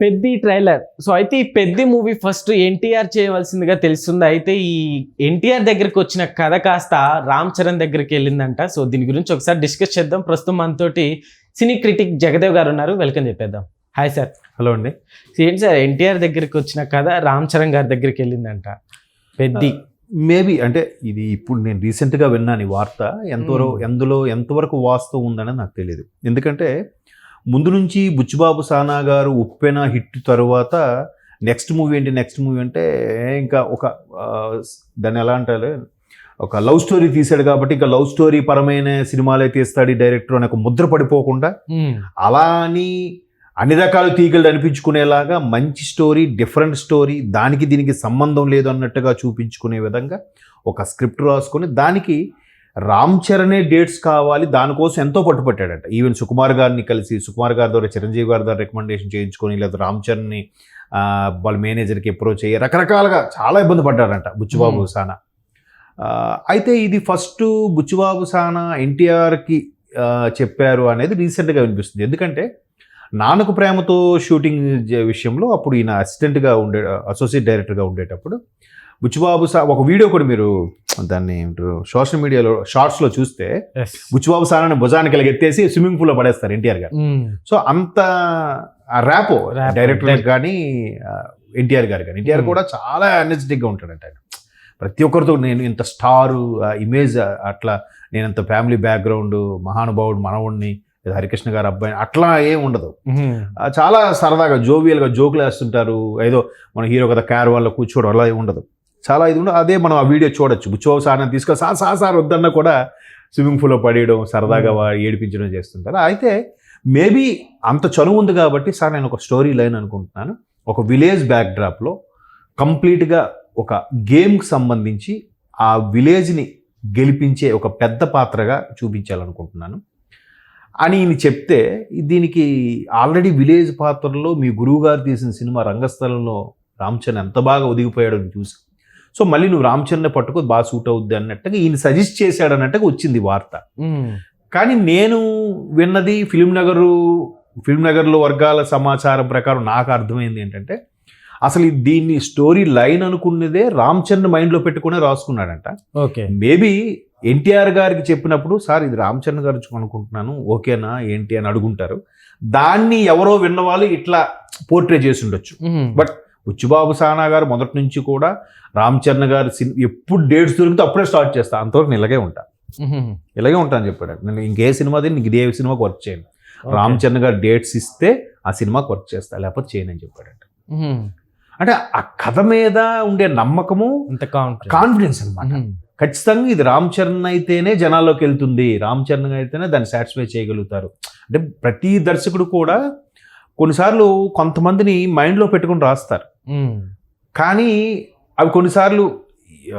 Peddi trailer. So అయితే ఈ Peddi movie first NTR చేయవలసిందిగా తెలుస్తుంది. అయితే ఈ ఎన్టీఆర్ దగ్గరికి వచ్చిన కథ కాస్త రామ్ చరణ్ దగ్గరికి వెళ్ళిందంట. సో దీని గురించి ఒకసారి డిస్కస్ చేద్దాం. ప్రస్తుతం మనతోటి సినీ క్రిటిక్ జగదేవ్ గారు ఉన్నారు. వెల్కమ్ చెప్పేద్దాం. Hi sir. హలో అండి. ఏంటి సార్, ఎన్టీఆర్ దగ్గరికి వచ్చిన కథ రామ్ చరణ్ గారి దగ్గరికి వెళ్ళిందంట పెద్ది. మేబీ అంటే ఇది ఇప్పుడు నేను రీసెంట్గా విన్నాను ఈ వార్త. ఎంతవరకు వాస్తవం ఉందని నాకు తెలియదు. ఎందుకంటే ముందు నుంచి బుచ్చిబాబు సానా గారు ఉప్పెన హిట్ తరువాత నెక్స్ట్ మూవీ అంటే ఇంకా ఒక దాన్ని ఎలా అంటారు, ఒక లవ్ స్టోరీ తీశాడు కాబట్టి ఇంకా లవ్ స్టోరీ పరమైన సినిమాలే తీస్తాడు ఈ డైరెక్టర్ అని ఒక ముద్ర పడిపోకుండా అలా అని అన్ని రకాల తీగలు అనిపించుకునేలాగా మంచి స్టోరీ, డిఫరెంట్ స్టోరీ, దానికి దీనికి సంబంధం లేదు అన్నట్టుగా చూపించుకునే విధంగా ఒక స్క్రిప్ట్ రాసుకొని దానికి రామ్ చరణే డేట్స్ కావాలి, దానికోసం ఎంతో పట్టుపట్టాడట. ఈవెన్ సుకుమార్ గారిని కలిసి సుకుమార్ గారి ద్వారా చిరంజీవి గారి ద్వారా రికమెండేషన్ చేయించుకొని లేదా రామ్ చరణ్ని వాళ్ళ మేనేజర్కి అప్రోచ్ అయ్యి రకరకాలుగా చాలా ఇబ్బంది పడ్డాడంట బుచ్చిబాబు సానా. అయితే ఇది ఫస్ట్ బుచ్చిబాబు సానా ఎన్టీఆర్కి చెప్పారు అనేది రీసెంట్గా వినిపిస్తుంది. ఎందుకంటే నాన్నకు ప్రేమతో షూటింగ్ విషయంలో అప్పుడు ఈయన అసిస్టెంట్గా అసోసియేట్ డైరెక్టర్గా ఉండేటప్పుడు బుచ్చిబాబు ఒక వీడియో కూడా మీరు దాన్ని సోషల్ మీడియాలో షార్ట్స్లో చూస్తే బుచ్చిబాబు సానాని భుజానికి ఎత్తేసి స్విమ్మింగ్ పూల్లో పడేస్తారు ఎన్టీఆర్ గారు. సో అంత ర్యాపో డైరెక్టర్ కానీ ఎన్టీఆర్ గారు కానీ. ఎన్టీఆర్ కూడా చాలా ఎనర్జెటిక్గా ఉంటాడంట ఆయన. ప్రతి ఒక్కరితో నేను ఇంత స్టారు ఇమేజ్, అట్లా నేనంత ఫ్యామిలీ బ్యాక్గ్రౌండ్, మహానుభావుడు మనవుడిని, హరికృష్ణ గారు అబ్బాయి, అట్లా ఏం ఉండదు. చాలా సరదాగా జోవియల్గా జోకులు వేస్తుంటారు. ఏదో మన హీరో కదా క్యార్ వాళ్ళ కూర్చోవడం అలా ఉండదు. చాలా ఇది ఉండదు. అదే మనం ఆ వీడియో చూడొచ్చు. బుచ్చిబాబు సార్ని తీసుకొని సార్ వద్దన్నా కూడా స్విమ్మింగ్ పూల్లో పడేయడం, సరదాగా ఏడిపించడం చేస్తుంటారు. అయితే మేబీ అంత చనువు ఉంది కాబట్టి సార్ నేను ఒక స్టోరీ లైన్ అనుకుంటున్నాను. ఒక విలేజ్ బ్యాక్డ్రాప్లో కంప్లీట్గా ఒక గేమ్కి సంబంధించి ఆ విలేజ్ని గెలిపించే ఒక పెద్ద పాత్రగా చూపించాలనుకుంటున్నాను అని ఈయన చెప్తే, దీనికి ఆల్రెడీ విలేజ్ పాత్రలో మీ గురువు గారు తీసిన సినిమా రంగస్థలంలో రామ్ చరణ్ ఎంత బాగా ఒదిగిపోయాడో చూసి, సో మళ్ళీ నువ్వు రామ్ చరణ్ పట్టుకో బాగా సూట్ అవుద్ది అన్నట్టుగా ఈయన సజెస్ట్ చేశాడు అన్నట్టుగా వచ్చింది వార్త. కానీ నేను విన్నది ఫిల్మ్ నగర్లో వర్గాల సమాచారం ప్రకారం నాకు అర్థమైంది ఏంటంటే, అసలు దీన్ని స్టోరీ లైన్ అనుకున్నదే రామ్ చరణ్ మైండ్లో పెట్టుకునే రాసుకున్నాడంట. ఓకే. మేబీ ఎన్టీఆర్ గారికి చెప్పినప్పుడు సార్ ఇది రామ్ చరణ్ గారు అనుకుంటున్నాను, ఓకేనా ఏంటి అని అడుగుంటారు. దాన్ని ఎవరో విన్నవాళ్ళు ఇట్లా పోర్ట్రే చేసి ఉండొచ్చు. బట్ బుచ్చిబాబు సానా గారు మొదటి నుంచి కూడా రామ్ చరణ్ గారు ఎప్పుడు డేట్స్ దొరికితే అప్పుడే స్టార్ట్ చేస్తా, అంతవరకు నేను ఇలాగే ఉంటా అని చెప్పాడు. నేను ఇంకే సినిమా నీకు ఇదే సినిమాకి వర్క్ చేయను, రామ్ చరణ్ గారు డేట్స్ ఇస్తే ఆ సినిమాకి వర్క్ చేస్తా, లేకపోతే చేయను అని చెప్పాడంట. అంటే ఆ కథ మీద ఉండే నమ్మకము, కాన్ఫిడెన్స్ అనమాట. ఖచ్చితంగా ఇది రామ్ చరణ్ అయితేనే జనాల్లోకి వెళ్తుంది, రామ్ చరణ్ అయితేనే దాన్ని సాటిస్ఫై చేయగలుగుతారు. అంటే ప్రతి దర్శకుడు కూడా కొన్నిసార్లు కొంతమందిని మైండ్లో పెట్టుకుని రాస్తారు, కానీ అవి కొన్నిసార్లు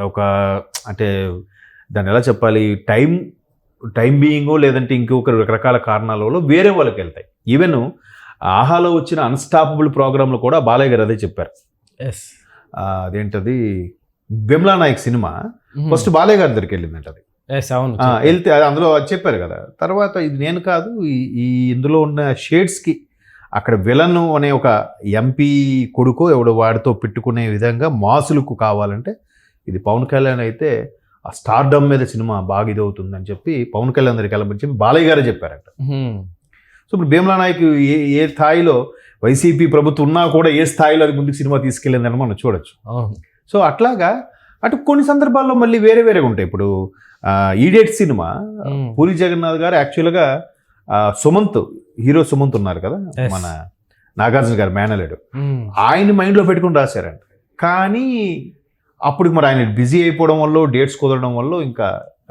ఒక అంటే దాన్ని ఎలా చెప్పాలి, టైం బీయింగో లేదంటే ఇంకొక రకరకాల కారణాల వల్ల వేరే వాళ్ళకి వెళ్తాయి. ఈవెన్ ఆహాలో వచ్చిన అన్స్టాపబుల్ ప్రోగ్రాంలో కూడా బాలయ్య గారు అదే చెప్పారు. అదేంటది బిమ్లా నాయక్ సినిమా ఫస్ట్ బాలయ్య గారి దగ్గరికి వెళ్ళిందంట. అది వెళ్తే అందులో చెప్పారు కదా, తర్వాత ఇది నేను కాదు, ఇందులో ఉన్న షేడ్స్కి అక్కడ విలన్ అనే ఒక ఎంపీ కొడుకో ఎవడో వాడితో పెట్టుకునే విధంగా మాసులకు కావాలంటే ఇది పవన్ కళ్యాణ్ అయితే ఆ స్టార్డమ్ మీద సినిమా బాగా ఇది అవుతుందని చెప్పి పవన్ కళ్యాణ్ దగ్గరికి వెళ్ళమని చెప్పి బాలయ్య గారే చెప్పారంట. సో ఇప్పుడు భీమ్లా నాయక్ ఏ స్థాయిలో వైసీపీ ప్రభుత్వం ఉన్నా కూడా ఏ స్థాయిలో అది ముందుకు సినిమా తీసుకెళ్ళిందని మనం చూడొచ్చు. సో అట్లాగా అటు కొన్ని సందర్భాల్లో మళ్ళీ వేరేగా ఉంటాయి. ఇప్పుడు ఈడేట్ సినిమా పూరి జగన్నాథ్ గారు యాక్చువల్గా హీరో సుమంత్ ఉన్నారు కదా, మన నాగార్జున గారు మేనలేడు, ఆయన మైండ్లో పెట్టుకుని రాశారంట. కానీ అప్పుడు మరి ఆయన బిజీ అయిపోవడం వల్ల, డేట్స్ కుదరడం వల్ల ఇంకా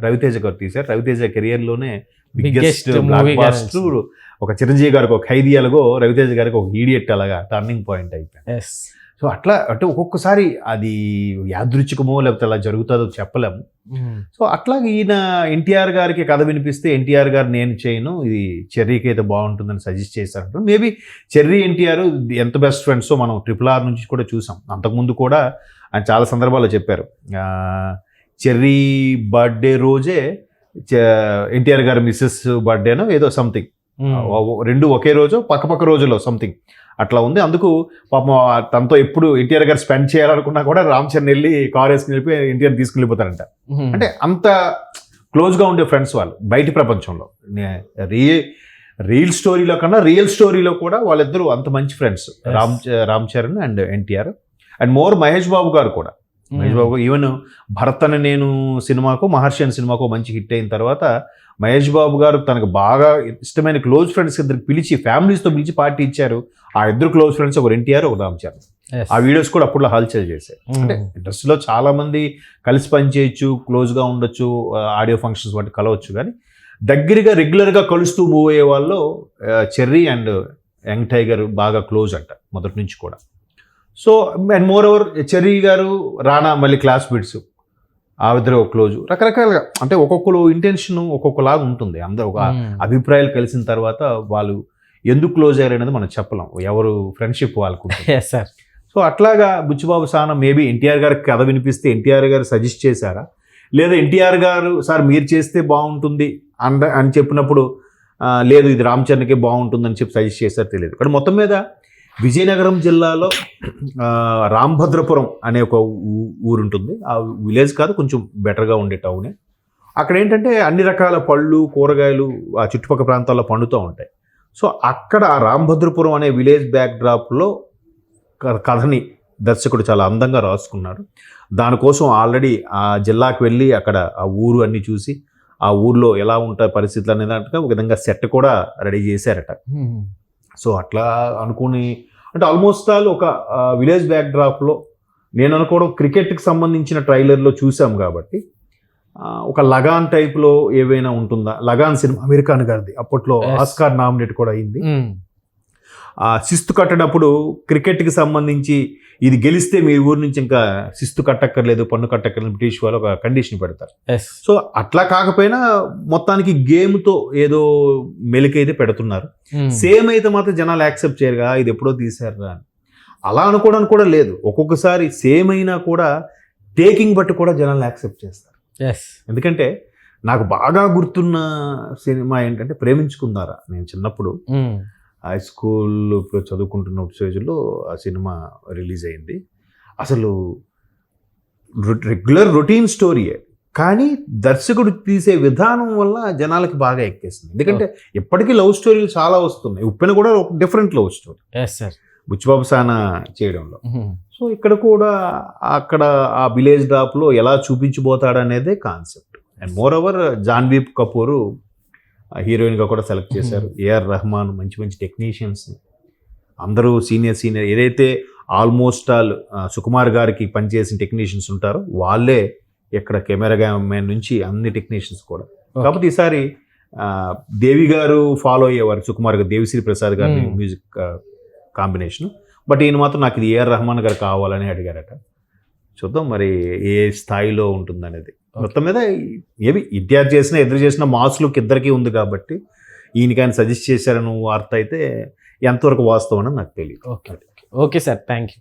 రవితేజ గారు తీశారు. Raviteja కెరియర్లోనే biggest black buster. ఒక చిరంజీవి గారికి ఒక ఖైదీయాలగో, రవితేజ గారికి ఒక ఈడియట్, అలాగా టర్నింగ్ పాయింట్ అయిపోయింది. సో అట్లా అంటే ఒక్కొక్కసారి అది యాదృచ్ఛికమో లేకపోతే అలా జరుగుతుందో చెప్పలేము. సో అట్లాగే ఈయన ఎన్టీఆర్ గారికి కథ వినిపిస్తే ఎన్టీఆర్ గారు నేను చేయను, ఇది చెర్రీకి అయితే బాగుంటుందని సజెస్ట్ చేశారంట. మేబీ చెర్రీ ఎన్టీఆర్ ఎంత బెస్ట్ ఫ్రెండ్సో మనం RRR నుంచి కూడా చూసాం. అంతకుముందు కూడా ఆయన చాలా సందర్భాల్లో చెప్పారు, చెర్రీ బర్త్డే రోజే ఎన్టీఆర్ గారి మిస్సెస్ బర్త్డేనో ఏదో సంథింగ్, రెండు ఒకే రోజు పక్కపక్క రోజులో సంథింగ్ అట్లా ఉంది. అందుకు పాపం తనతో ఎప్పుడు ఎన్టీఆర్ గారు స్పెండ్ చేయాలనుకున్నా కూడా రామ్ చరణ్ వెళ్ళి కార్ వేసుకుని వెళ్ళిపోయి ఎన్టీఆర్ తీసుకుని వెళ్ళిపోతారంట. అంటే అంత క్లోజ్గా ఉండే ఫ్రెండ్స్ వాళ్ళు బయటి ప్రపంచంలో. రియల్ స్టోరీలో కన్నా రియల్ స్టోరీలో కూడా వాళ్ళిద్దరూ అంత మంచి friends, Ram Charan and NTR. And more Mahesh Babu గారు కూడా. మహేష్ బాబు ఈవెన్ భరత్ అనే నేను సినిమాకు, మహర్షి అనే సినిమాకు మంచి హిట్ అయిన తర్వాత మహేష్ బాబు గారు తనకు బాగా ఇష్టమైన క్లోజ్ ఫ్రెండ్స్ ఇద్దరు పిలిచి, ఫ్యామిలీస్తో పిలిచి పార్టీ ఇచ్చారు. ఆ ఇద్దరు క్లోజ్ ఫ్రెండ్స్, ఒకరు ఎన్టీఆర్, ఒక రామ్ చరణ్. ఆ వీడియోస్ కూడా అప్పుడు హల్చల్ చేశారు. అంటే ఇండస్ట్రీలో చాలా మంది కలిసి పనిచేయచ్చు, క్లోజ్గా ఉండొచ్చు, ఆడియో ఫంక్షన్స్ వాటి కలవచ్చు, కానీ దగ్గరగా రెగ్యులర్గా కలుస్తూ మూవ్ అయ్యే వాళ్ళు చెర్రీ అండ్ యంగ్ టైగర్ బాగా క్లోజ్ అంట మొదటి నుంచి కూడా. So and more over cherry గారు, రానా మళ్ళీ క్లాస్మేట్స్, ఆ ఇద్దరు క్లోజ్. రకరకాలుగా అంటే ఒక్కొక్కరు ఇంటెన్షన్ ఒక్కొక్కలాగా ఉంటుంది. అందరూ ఒక అభిప్రాయాలు కలిసిన తర్వాత వాళ్ళు ఎందుకు క్లోజ్ అయ్యారు అనేది మనం చెప్పలేం, ఎవరు ఫ్రెండ్షిప్ వాళ్ళకు. సో అట్లాగా బుచ్చిబాబు సానా మేబీ ఎన్టీఆర్ గారికి కథ వినిపిస్తే ఎన్టీఆర్ గారు సజెస్ట్ చేశారా, లేదా ఎన్టీఆర్ గారు సార్ మీరు చేస్తే బాగుంటుంది అని చెప్పినప్పుడు లేదు ఇది రామ్ చరణ్కే బాగుంటుందని చెప్పి సజెస్ట్ చేశారు తెలియదు. కానీ మొత్తం మీద విజయనగరం జిల్లాలో రాంభద్రపురం అనే ఒక ఊరు ఉంటుంది. ఆ విలేజ్ కాదు, కొంచెం బెటర్గా ఉండే టౌనే. అక్కడ ఏంటంటే అన్ని రకాల పళ్ళు, కూరగాయలు ఆ చుట్టుపక్కల ప్రాంతాల్లో పండుతూ ఉంటాయి. సో అక్కడ ఆ రాంభద్రపురం అనే విలేజ్ బ్యాక్ డ్రాప్లో కథని దర్శకుడు చాలా అందంగా రాసుకున్నాడు. దానికోసం ఆల్రెడీ ఆ జిల్లాకు వెళ్ళి అక్కడ ఆ ఊరు అన్ని చూసి ఆ ఊర్లో ఎలా ఉంటాయి పరిస్థితులు అనే దాంట్లో ఒక విధంగా సెట్ కూడా రెడీ చేశారట. సో అట్లా అనుకుని అంటే ఆల్మోస్ట్ ఆల్ ఒక విలేజ్ బ్యాక్ డ్రాప్లో నేను అనుకోవడం క్రికెట్కి సంబంధించిన ట్రైలర్లో చూసాం కాబట్టి ఒక లగాన్ టైప్లో ఏవైనా ఉంటుందా. లగాన్ సినిమా అమీర్ ఖాన్ గారిది, అప్పట్లో ఆస్కార్ నామినేట్ కూడా అయింది. శిస్తు కట్టడప్పుడు క్రికెట్కి సంబంధించి ఇది గెలిస్తే మీ ఊరి నుంచి ఇంకా శిస్తు కట్టక్కర్లేదు, పన్ను కట్టక్కర్లేదు, బ్రిటిష్ వాళ్ళు ఒక కండిషన్ పెడతారు. సో అట్లా కాకపోయినా మొత్తానికి గేమ్తో ఏదో మెలికైతే పెడుతున్నారు. సేమ్ అయితే మాత్రం జనాలు యాక్సెప్ట్ చేయరుగా, ఇది ఎప్పుడో తీసారా అని. అలా అనుకోవడానికి కూడా లేదు. ఒక్కొక్కసారి సేమ్ అయినా కూడా టేకింగ్ బట్టి కూడా జనాలు యాక్సెప్ట్ చేస్తారు. ఎందుకంటే నాకు బాగా గుర్తున్న సినిమా ఏంటంటే ప్రేమించుకుందారా. నేను చిన్నప్పుడు హై స్కూల్ ఇప్పుడు చదువుకుంటున్న స్టేజ్లో ఆ సినిమా రిలీజ్ అయింది. అసలు రెగ్యులర్ రొటీన్ స్టోరీయే, కానీ దర్శకుడు తీసే విధానం వల్ల జనాలకి బాగా ఎక్కేసింది. ఎందుకంటే ఎప్పటికీ లవ్ స్టోరీలు చాలా వస్తున్నాయి. ఉప్పెన కూడా ఒక డిఫరెంట్ లవ్ స్టోరీ బుచ్చిబాబు సానా చేయడంలో. సో ఇక్కడ కూడా అక్కడ ఆ విలేజ్ డ్రాప్లో ఎలా చూపించబోతాడు అనేదే concept. And more over Janhvi Kapoor హీరోయిన్గా కూడా సెలెక్ట్ చేశారు. ఏఆర్ రెహమాన్, మంచి మంచి టెక్నీషియన్స్ అందరూ సీనియర్ ఏదైతే ఆల్మోస్ట్ ఆల్ సుకుమార్ గారికి పనిచేసిన టెక్నీషియన్స్ ఉంటారో వాళ్ళే ఇక్కడ కెమెరా మ్యాన్ నుంచి అన్ని టెక్నీషియన్స్ కూడా. కాబట్టి ఈసారి దేవి గారు ఫాలో అయ్యేవారు సుకుమార్ గారు, దేవిశ్రీ ప్రసాద్ గారి మ్యూజిక్ కాంబినేషన్. బట్ ఈయన మాత్రం నాకు ఇది ఏఆర్ రెహమాన్ గారు కావాలని అడిగారట. చూద్దాం మరి ఏ స్థాయిలో ఉంటుందనేది. మొత్తం మీద ఏవి ఎన్టీఆర్ చేసినా ఎదురు చేసిన మాస్ లుక్ ఇద్దరికీ ఉంది కాబట్టి ఈయనకైనా సజెస్ట్ చేశారని వార్త అయితే ఎంతవరకు వాస్తవం అని నాకు తెలియదు. Okay sir, thank you.